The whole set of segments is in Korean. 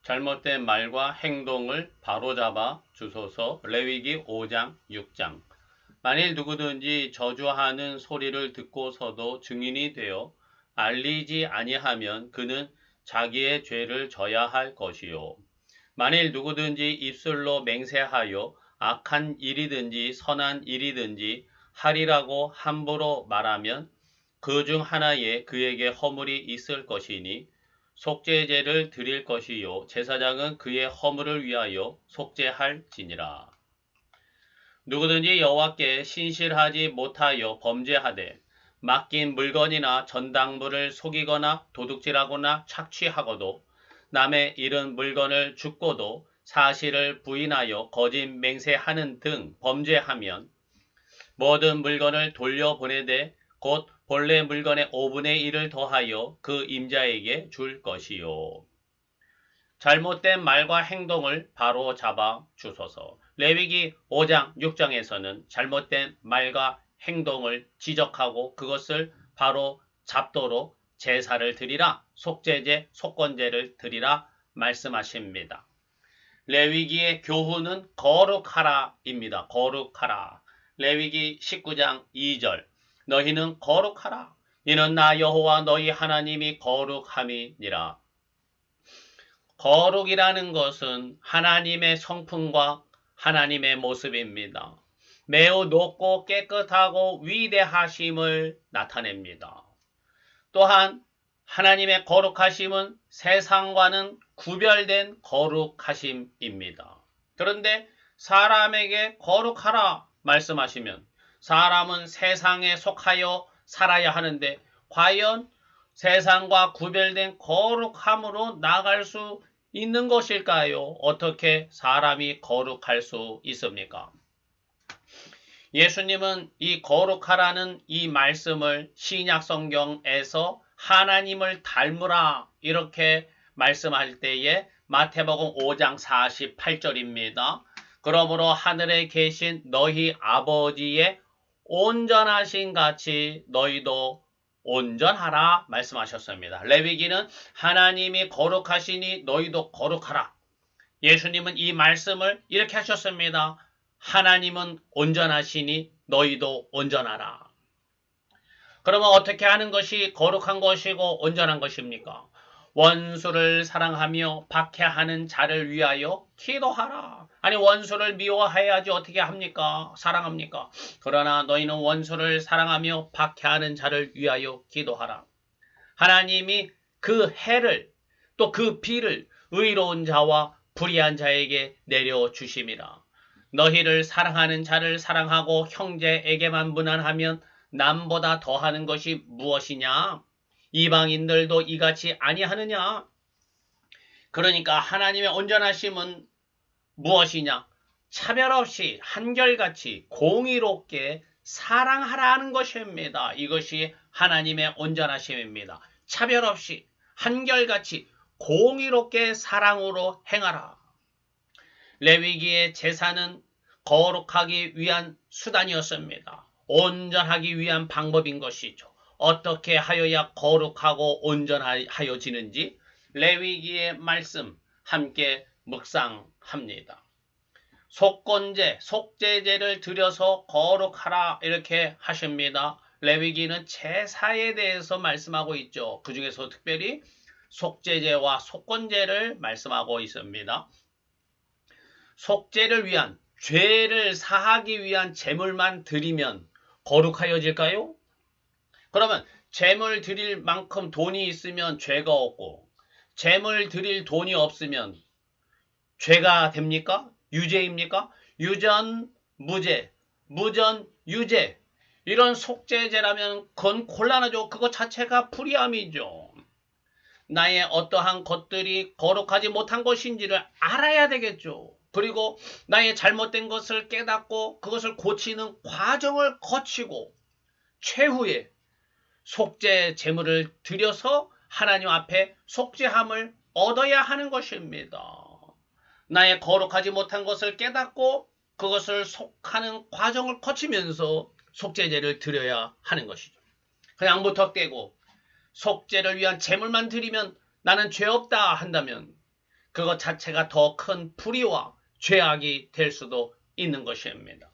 잘못된 말과 행동을 바로잡아 주소서. 레위기 5장 6장. 만일 누구든지 저주하는 소리를 듣고서도 증인이 되어 알리지 아니하면 그는 자기의 죄를 져야 할 것이요. 만일 누구든지 입술로 맹세하여 악한 일이든지 선한 일이든지 하리라고 함부로 말하면 그 중 하나에 그에게 허물이 있을 것이니 속죄제를 드릴 것이요 제사장은 그의 허물을 위하여 속죄할지니라. 누구든지 여호와께 신실하지 못하여 범죄하되 맡긴 물건이나 전당부를 속이거나 도둑질하거나 착취하고도 남의 잃은 물건을 줍고도 사실을 부인하여 거짓 맹세하는 등 범죄하면 모든 물건을 돌려보내되 곧 본래 물건의 5분의 1을 더하여 그 임자에게 줄 것이요. 잘못된 말과 행동을 바로 잡아 주소서. 레위기 5장 6장에서는 잘못된 말과 행동을 지적하고 그것을 바로 잡도록 제사를 드리라, 속죄제, 속건제를 드리라 말씀하십니다. 레위기의 교훈은 거룩하라입니다. 거룩하라. 레위기 19장 2절. 너희는 거룩하라. 이는 나 여호와 너희 하나님이 거룩함이니라. 거룩이라는 것은 하나님의 성품과 하나님의 모습입니다. 매우 높고 깨끗하고 위대하심을 나타냅니다. 또한 하나님의 거룩하심은 세상과는 구별된 거룩하심입니다. 그런데 사람에게 거룩하라 말씀하시면 사람은 세상에 속하여 살아야 하는데 과연 세상과 구별된 거룩함으로 나아갈 수 있는 것일까요? 어떻게 사람이 거룩할 수 있습니까? 예수님은 이 거룩하라는 이 말씀을 신약 성경에서 하나님을 닮으라 이렇게 말씀할 때에 마태복음 5장 48절입니다. 그러므로 하늘에 계신 너희 아버지의 온전하신 같이 너희도 온전하라 말씀하셨습니다. 레위기는 하나님이 거룩하시니 너희도 거룩하라. 예수님은 이 말씀을 이렇게 하셨습니다. 하나님은 온전하시니 너희도 온전하라. 그러면 어떻게 하는 것이 거룩한 것이고 온전한 것입니까? 원수를 사랑하며 박해하는 자를 위하여 기도하라. 아니 원수를 미워해야지 어떻게 합니까? 사랑합니까? 그러나 너희는 원수를 사랑하며 박해하는 자를 위하여 기도하라. 하나님이 그 해를 또 그 비를 의로운 자와 불의한 자에게 내려주심이라. 너희를 사랑하는 자를 사랑하고 형제에게만 무난하면 남보다 더하는 것이 무엇이냐? 이방인들도 이같이 아니하느냐? 그러니까 하나님의 온전하심은 무엇이냐? 차별 없이 한결같이 공의롭게 사랑하라는 것입니다. 이것이 하나님의 온전하심입니다. 차별 없이 한결같이 공의롭게 사랑으로 행하라. 레위기의 제사는 거룩하기 위한 수단이었습니다. 온전하기 위한 방법인 것이죠. 어떻게 하여야 거룩하고 온전하여지는지 레위기의 말씀 함께 묵상합니다. 속건제, 속죄제를 드려서 거룩하라 이렇게 하십니다. 레위기는 제사에 대해서 말씀하고 있죠. 그 중에서 특별히 속죄제와 속건제를 말씀하고 있습니다. 속죄를 위한 죄를 사하기 위한 제물만 드리면 거룩하여질까요? 그러면 제물 드릴 만큼 돈이 있으면 죄가 없고 제물 드릴 돈이 없으면 죄가 됩니까? 유죄입니까? 유전, 무죄, 무전, 유죄. 이런 속죄제라면 그건 곤란하죠. 그것 자체가 불의함이죠. 나의 어떠한 것들이 거룩하지 못한 것인지를 알아야 되겠죠. 그리고 나의 잘못된 것을 깨닫고 그것을 고치는 과정을 거치고 최후에 속죄 제물을 드려서 하나님 앞에 속죄함을 얻어야 하는 것입니다. 나의 거룩하지 못한 것을 깨닫고 그것을 속하는 과정을 거치면서 속죄제를 드려야 하는 것이죠. 그냥 무턱대고 속죄를 위한 제물만 드리면 나는 죄 없다 한다면 그것 자체가 더 큰 불의와 죄악이 될 수도 있는 것입니다.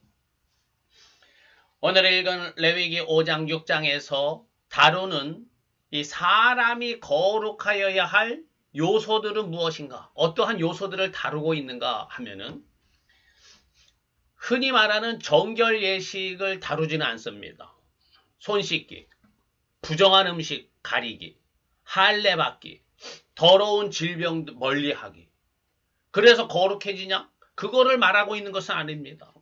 오늘 읽은 레위기 5장 6장에서 다루는 이 사람이 거룩하여야 할 요소들은 무엇인가? 어떠한 요소들을 다루고 있는가 하면은 흔히 말하는 정결 예식을 다루지는 않습니다. 손 씻기, 부정한 음식 가리기, 할례 받기, 더러운 질병 멀리하기. 그래서 거룩해지냐? 그거를 말하고 있는 것은 아닙니다.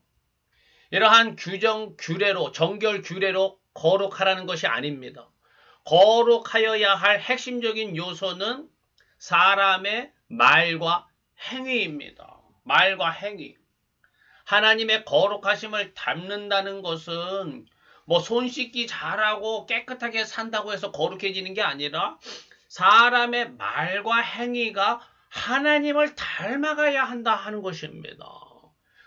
이러한 규정 규례로 정결 규례로 거룩하라는 것이 아닙니다. 거룩하여야 할 핵심적인 요소는 사람의 말과 행위입니다. 말과 행위. 하나님의 거룩하심을 닮는다는 것은 뭐 손 씻기 잘하고 깨끗하게 산다고 해서 거룩해지는 게 아니라 사람의 말과 행위가 하나님을 닮아가야 한다 하는 것입니다.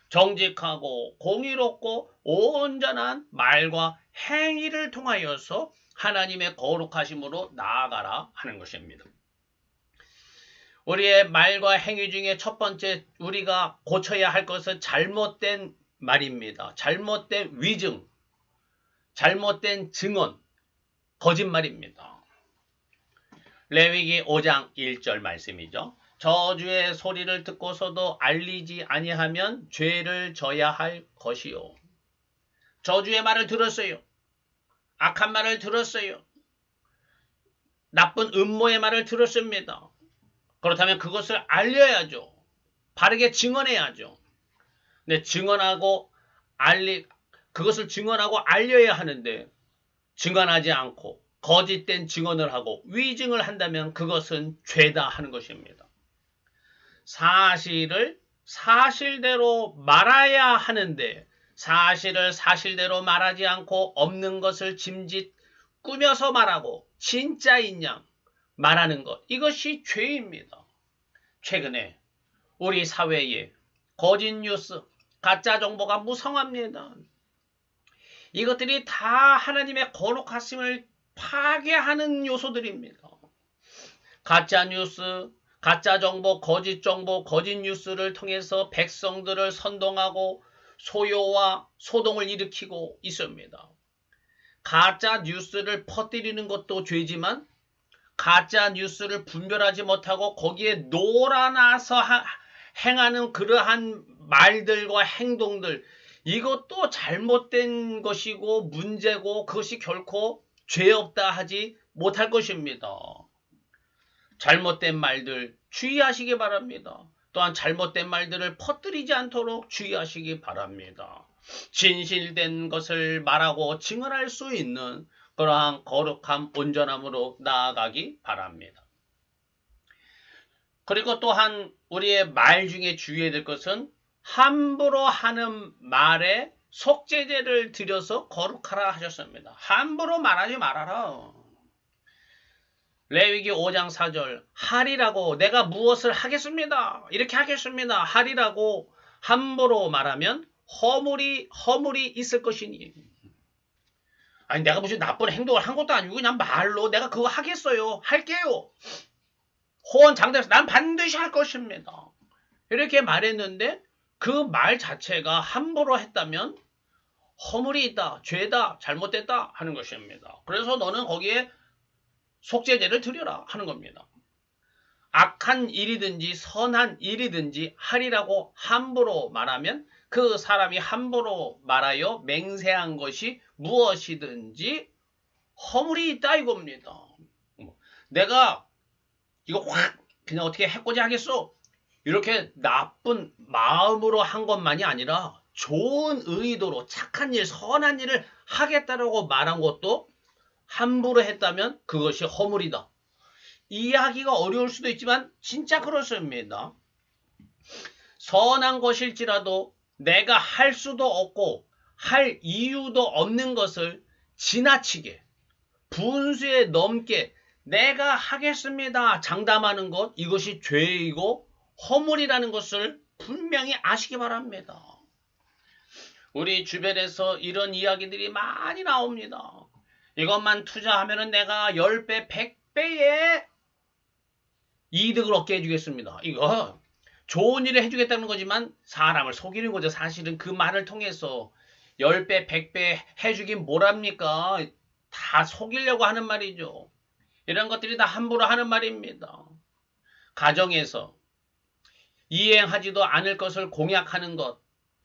정직하고 공의롭고 온전한 말과 행위를 통하여서 하나님의 거룩하심으로 나아가라 하는 것입니다. 우리의 말과 행위 중에 첫 번째 우리가 고쳐야 할 것은 잘못된 말입니다. 잘못된 위증, 잘못된 증언, 거짓말입니다. 레위기 5장 1절 말씀이죠. 저주의 소리를 듣고서도 알리지 아니하면 죄를 져야 할 것이요. 저주의 말을 들었어요. 악한 말을 들었어요. 나쁜 음모의 말을 들었습니다. 그렇다면 그것을 알려야죠. 바르게 증언해야죠. 근데 그것을 증언하고 알려야 하는데 증언하지 않고 거짓된 증언을 하고 위증을 한다면 그것은 죄다 하는 것입니다. 사실을 사실대로 말해야 하는데 사실을 사실대로 말하지 않고 없는 것을 짐짓 꾸며서 말하고 진짜인 양 말하는 것, 이것이 죄입니다. 최근에 우리 사회에 거짓 뉴스, 가짜 정보가 무성합니다. 이것들이 다 하나님의 거룩하심을 파괴하는 요소들입니다. 가짜 뉴스, 가짜 정보, 거짓 뉴스를 통해서 백성들을 선동하고 소요와 소동을 일으키고 있습니다. 가짜 뉴스를 퍼뜨리는 것도 죄지만 가짜 뉴스를 분별하지 못하고 거기에 놀아나서 행하는 그러한 말들과 행동들, 이것도 잘못된 것이고 문제고 그것이 결코 죄 없다 하지 못할 것입니다. 잘못된 말들 주의하시기 바랍니다. 또한 잘못된 말들을 퍼뜨리지 않도록 주의하시기 바랍니다. 진실된 것을 말하고 증언할 수 있는 그러한 거룩함, 온전함으로 나아가기 바랍니다. 그리고 또한 우리의 말 중에 주의해야 될 것은 함부로 하는 말에 속죄제를 드려서 거룩하라 하셨습니다. 함부로 말하지 말아라. 레위기 5장 4절 하리라고 내가 무엇을 하겠습니다. 이렇게 하겠습니다. 하리라고 함부로 말하면 허물이 있을 것이니. 아니 내가 무슨 나쁜 행동을 한 것도 아니고 그냥 말로 내가 그거 하겠어요. 할게요. 호언장담해서 난 반드시 할 것입니다. 이렇게 말했는데 그 말 자체가 함부로 했다면 허물이 있다, 죄다, 잘못됐다 하는 것입니다. 그래서 너는 거기에 속죄제를 드려라 하는 겁니다. 악한 일이든지 선한 일이든지 하리라고 함부로 말하면 그 사람이 함부로 말하여 맹세한 것이 무엇이든지 허물이 있다 이겁니다. 내가 이거 확 그냥 어떻게 해코지 하겠어? 이렇게 나쁜 마음으로 한 것만이 아니라 좋은 의도로 착한 일, 선한 일을 하겠다라고 말한 것도 함부로 했다면 그것이 허물이다. 이해하기가 어려울 수도 있지만 진짜 그렇습니다. 선한 것일지라도 내가 할 수도 없고 할 이유도 없는 것을 지나치게 분수에 넘게 내가 하겠습니다 장담하는 것, 이것이 죄이고 허물이라는 것을 분명히 아시기 바랍니다. 우리 주변에서 이런 이야기들이 많이 나옵니다. 이것만 투자하면 내가 10배, 100배의 이득을 얻게 해주겠습니다. 이거 좋은 일을 해주겠다는 거지만 사람을 속이는 거죠. 사실은 그 말을 통해서 10배, 100배 해주긴 뭐랍니까? 다 속이려고 하는 말이죠. 이런 것들이 다 함부로 하는 말입니다. 가정에서 이행하지도 않을 것을 공약하는 것,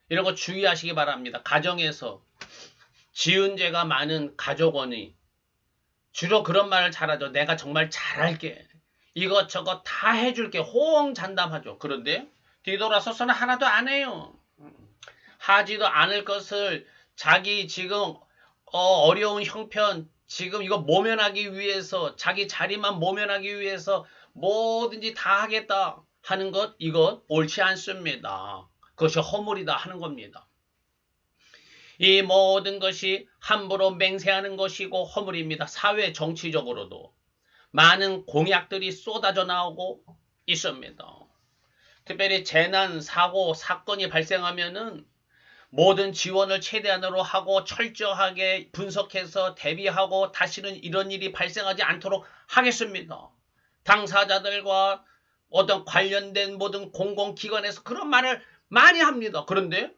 이런 거 주의하시기 바랍니다. 가정에서 지은 죄가 많은 가족원이 주로 그런 말을 잘하죠. 내가 정말 잘할게. 이것저것 다 해줄게. 호언장담하죠. 그런데 뒤돌아서서는 하나도 안 해요. 하지도 않을 것을 자기 지금 어려운 형편, 지금 이거 모면하기 위해서, 자기 자리만 모면하기 위해서 뭐든지 다 하겠다 하는 것, 이것 옳지 않습니다. 그것이 허물이다 하는 겁니다. 이 모든 것이 함부로 맹세하는 것이고 허물입니다. 사회 정치적으로도 많은 공약들이 쏟아져 나오고 있습니다. 특별히 재난, 사고, 사건이 발생하면은 모든 지원을 최대한으로 하고 철저하게 분석해서 대비하고 다시는 이런 일이 발생하지 않도록 하겠습니다. 당사자들과 어떤 관련된 모든 공공기관에서 그런 말을 많이 합니다. 그런데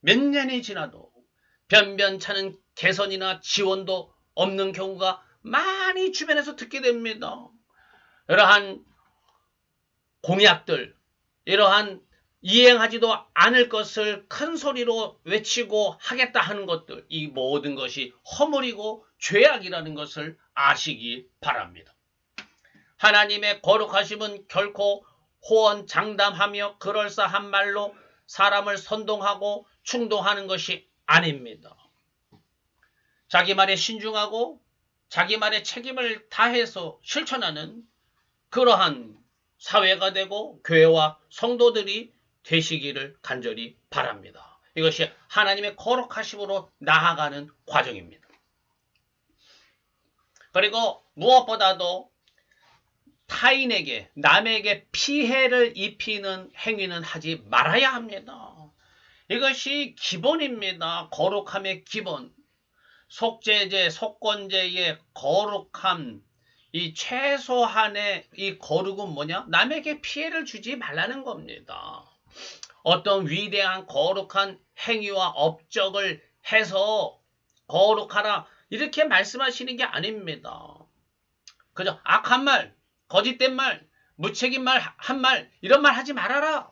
몇 년이 지나도 변변찮은 개선이나 지원도 없는 경우가 많이 주변에서 듣게 됩니다. 이러한 공약들, 이러한 이행하지도 않을 것을 큰 소리로 외치고 하겠다 하는 것들, 이 모든 것이 허물이고 죄악이라는 것을 아시기 바랍니다. 하나님의 거룩하심은 결코 호언장담하며 그럴싸한 말로 사람을 선동하고 충동하는 것이 아닙니다. 자기 말에 신중하고 자기 말에 책임을 다해서 실천하는 그러한 사회가 되고 교회와 성도들이 되시기를 간절히 바랍니다. 이것이 하나님의 거룩하심으로 나아가는 과정입니다. 그리고 무엇보다도 타인에게, 남에게 피해를 입히는 행위는 하지 말아야 합니다. 이것이 기본입니다. 거룩함의 기본. 속죄제, 속건제의 거룩함, 이 최소한의 이 거룩은 뭐냐? 남에게 피해를 주지 말라는 겁니다. 어떤 위대한 거룩한 행위와 업적을 해서 거룩하라 이렇게 말씀하시는 게 아닙니다. 그죠? 악한 말, 거짓된 말, 무책임 말, 한 말, 이런 말 하지 말아라.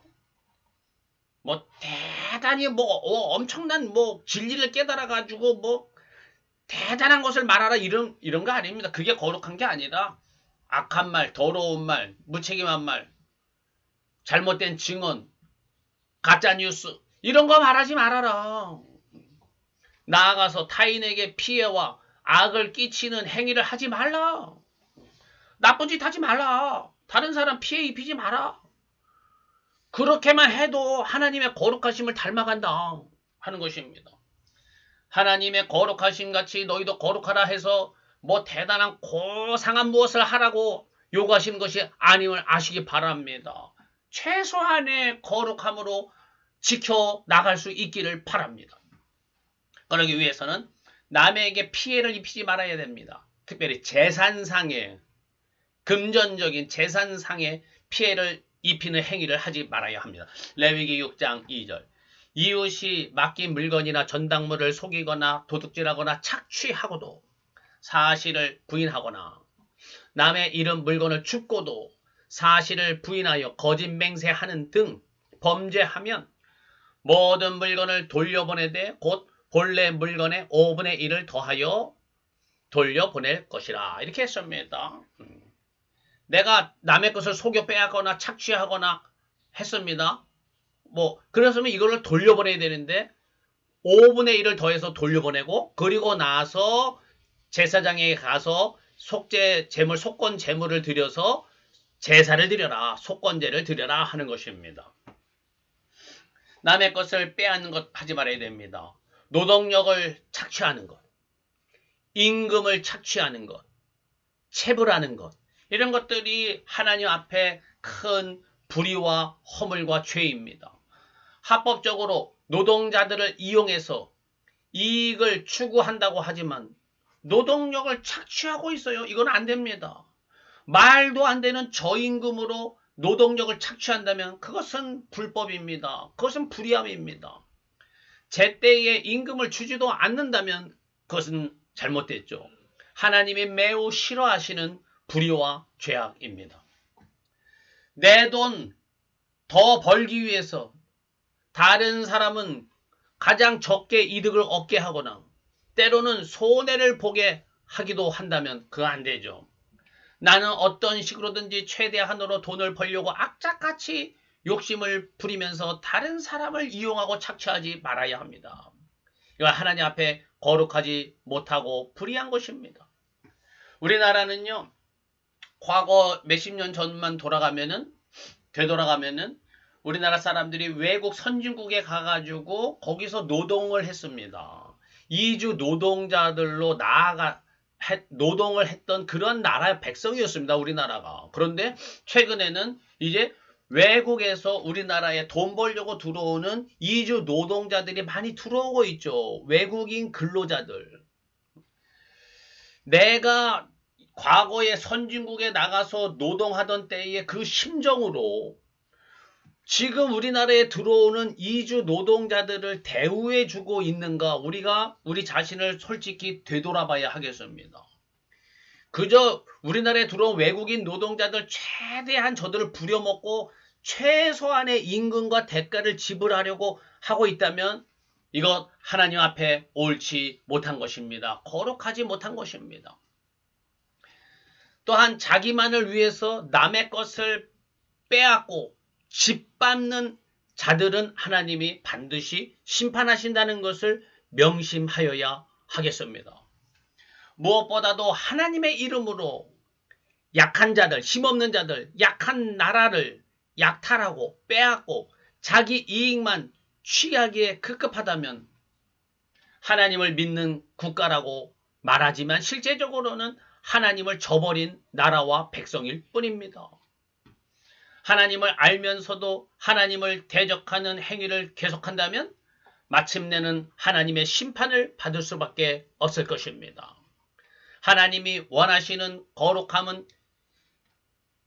뭐 대단히 뭐 엄청난 뭐 진리를 깨달아 가지고 뭐 대단한 것을 말하라 이런 거 아닙니다. 그게 거룩한 게 아니라 악한 말, 더러운 말, 무책임한 말, 잘못된 증언, 가짜 뉴스 이런 거 말하지 말아라. 나아가서 타인에게 피해와 악을 끼치는 행위를 하지 말라. 나쁜 짓 하지 말라. 다른 사람 피해 입히지 마라. 그렇게만 해도 하나님의 거룩하심을 닮아간다 하는 것입니다. 하나님의 거룩하심 같이 너희도 거룩하라 해서 뭐 대단한 고상한 무엇을 하라고 요구하시는 것이 아님을 아시기 바랍니다. 최소한의 거룩함으로 지켜나갈 수 있기를 바랍니다. 그러기 위해서는 남에게 피해를 입히지 말아야 됩니다. 특별히 재산상의 금전적인 재산상의 피해를 입히는 행위를 하지 말아야 합니다. 레위기 6장 2절 이웃이 맡긴 물건이나 전당물을 속이거나 도둑질하거나 착취하고도 사실을 부인하거나 남의 잃은 물건을 줍고도 사실을 부인하여 거짓 맹세하는 등 범죄하면 모든 물건을 돌려보내되 곧 본래 물건의 5분의 1을 더하여 돌려보낼 것이라 이렇게 했습니다. 내가 남의 것을 속여 빼앗거나 착취하거나 했습니다. 뭐 그랬으면 이거를 돌려보내야 되는데 5분의 1을 더해서 돌려보내고 그리고 나서 제사장에게 가서 속죄 재물, 속건 재물을 드려서 제사를 드려라, 속건제를 드려라 하는 것입니다. 남의 것을 빼앗는 것 하지 말아야 됩니다. 노동력을 착취하는 것, 임금을 착취하는 것, 체불하는 것 이런 것들이 하나님 앞에 큰 불의와 허물과 죄입니다. 합법적으로 노동자들을 이용해서 이익을 추구한다고 하지만 노동력을 착취하고 있어요. 이건 안 됩니다. 말도 안 되는 저임금으로 노동력을 착취한다면 그것은 불법입니다. 그것은 불의함입니다. 제때에 임금을 주지도 않는다면 그것은 잘못됐죠. 하나님이 매우 싫어하시는 불의와 죄악입니다. 내 돈 더 벌기 위해서 다른 사람은 가장 적게 이득을 얻게 하거나 때로는 손해를 보게 하기도 한다면 그거 안 되죠. 나는 어떤 식으로든지 최대한으로 돈을 벌려고 악착같이 욕심을 부리면서 다른 사람을 이용하고 착취하지 말아야 합니다. 이거 하나님 앞에 거룩하지 못하고 불의한 것입니다. 우리나라는요, 과거 몇십 년 전만 되돌아가면은 우리나라 사람들이 외국 선진국에 가가지고 거기서 노동을 했습니다. 이주 노동자들로 노동을 했던 그런 나라의 백성이었습니다. 우리나라가. 그런데 최근에는 이제 외국에서 우리나라에 돈 벌려고 들어오는 이주 노동자들이 많이 들어오고 있죠. 외국인 근로자들. 내가 과거에 선진국에 나가서 노동하던 때의 그 심정으로 지금 우리나라에 들어오는 이주 노동자들을 대우해주고 있는가 우리가 우리 자신을 솔직히 되돌아봐야 하겠습니다. 그저 우리나라에 들어온 외국인 노동자들 최대한 저들을 부려먹고 최소한의 임금과 대가를 지불하려고 하고 있다면 이것 하나님 앞에 옳지 못한 것입니다. 거룩하지 못한 것입니다. 또한 자기만을 위해서 남의 것을 빼앗고 짓밟는 자들은 하나님이 반드시 심판하신다는 것을 명심하여야 하겠습니다. 무엇보다도 하나님의 이름으로 약한 자들, 힘없는 자들, 약한 나라를 약탈하고 빼앗고 자기 이익만 취하기에 급급하다면 하나님을 믿는 국가라고 말하지만 실제적으로는 하나님을 저버린 나라와 백성일 뿐입니다. 하나님을 알면서도 하나님을 대적하는 행위를 계속한다면 마침내는 하나님의 심판을 받을 수밖에 없을 것입니다. 하나님이 원하시는 거룩함은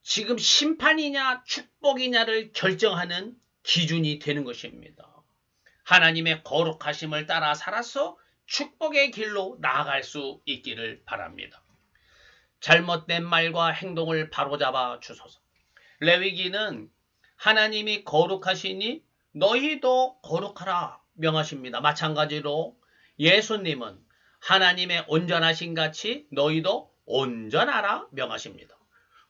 지금 심판이냐 축복이냐를 결정하는 기준이 되는 것입니다. 하나님의 거룩하심을 따라 살아서 축복의 길로 나아갈 수 있기를 바랍니다. 잘못된 말과 행동을 바로잡아 주소서. 레위기는 하나님이 거룩하시니 너희도 거룩하라 명하십니다. 마찬가지로 예수님은 하나님의 온전하신 같이 너희도 온전하라 명하십니다.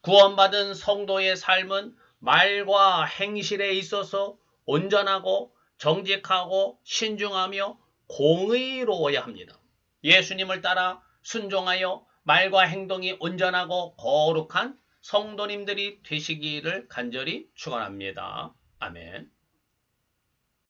구원받은 성도의 삶은 말과 행실에 있어서 온전하고 정직하고 신중하며 공의로워야 합니다. 예수님을 따라 순종하여 말과 행동이 온전하고 거룩한 성도님들이 되시기를 간절히 축원합니다. 아멘.